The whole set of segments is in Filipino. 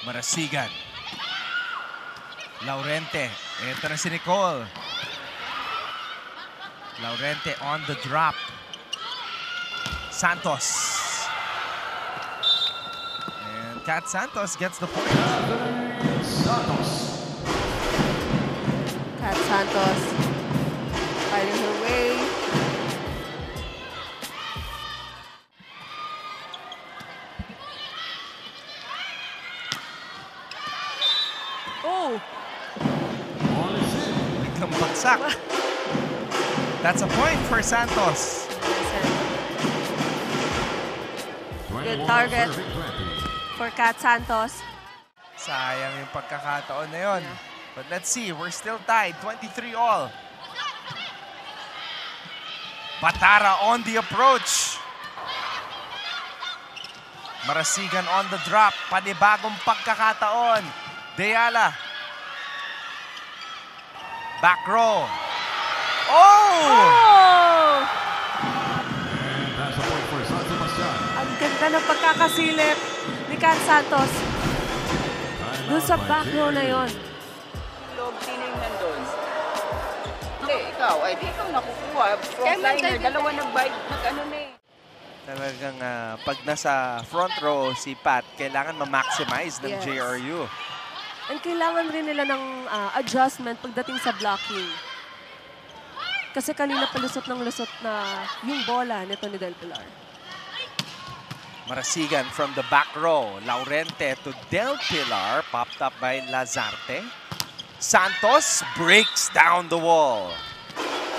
Marasigan. Laurente. Ito na si Nicole. Laurente on the drop. Santos. And Kat Santos gets the point. Kat Santos fighting her way. Oh! Biglang bagsak. That's a point for Santos. Good target for Kat Santos. Sayang yung pagkakataon na yun. But let's see, we're still tied, 23 all. Batara on the approach. Marasigan on the drop. Panibagong pagkakataon. Deyala. Back row. Oh! Ang ganda ng pagkakasilip ni Kat Santos. Doon sa back row na yon. Loob, sino yung nandun? Hindi, ikaw. Ay, di ikaw nakukuha. Frontliner, dalawa nag-bike. Nag-ano na eh. Talagang pag nasa front row si Pat, kailangan ma-maximize ng Yes. JRU. And kailangan rin nila ng adjustment pagdating sa blocking. Kasi kanina palusot ng lusot na yung bola nito ni Del Pilar. Marasigan from the back row. Laurente to Del Pilar. Popped up by Lazarte. Santos breaks down the wall.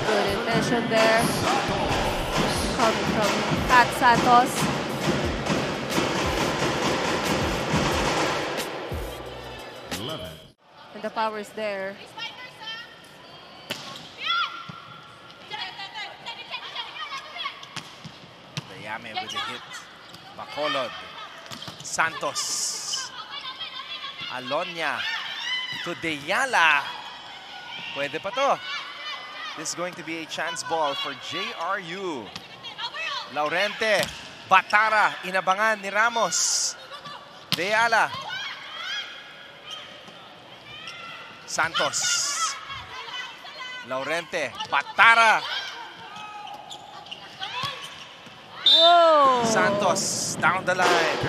Good intention there. Coming from Kat Santos. And the power is there. Dayame with the hit. Bacolod. Santos. Alonia to Deyala. Pwede pa to. This is going to be a chance ball for JRU. Laurente. Batara. Inabangan ni Ramos. Deyala. Santos. Laurente. Batara. Whoa! Santos down the line.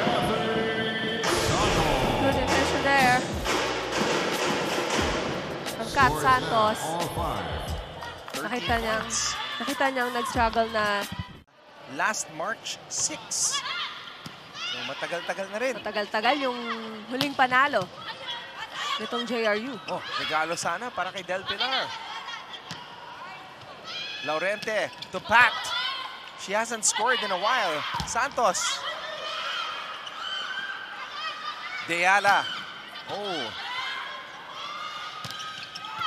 Good intention there. From Kat Santos. Nakita niyang nag-struggle na Last March 6. So matagal-tagal na rin. matagal-tagal yung huling panalo nitong JRU. Oh, regalo sana para kay Del Pilar. Laurente to Pat. She hasn't scored in a while. Santos. Deyala. Oh.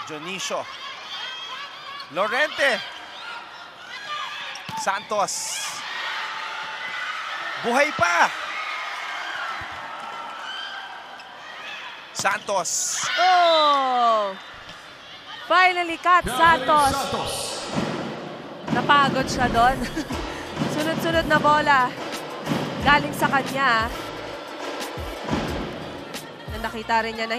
Jonicio. Laurente. Santos. Buhay pa. Santos. Oh! Finally, Kat Santos. Napagod siya doon. Sunod-sunod na bola. Galing sa kanya. Nakita rin niya na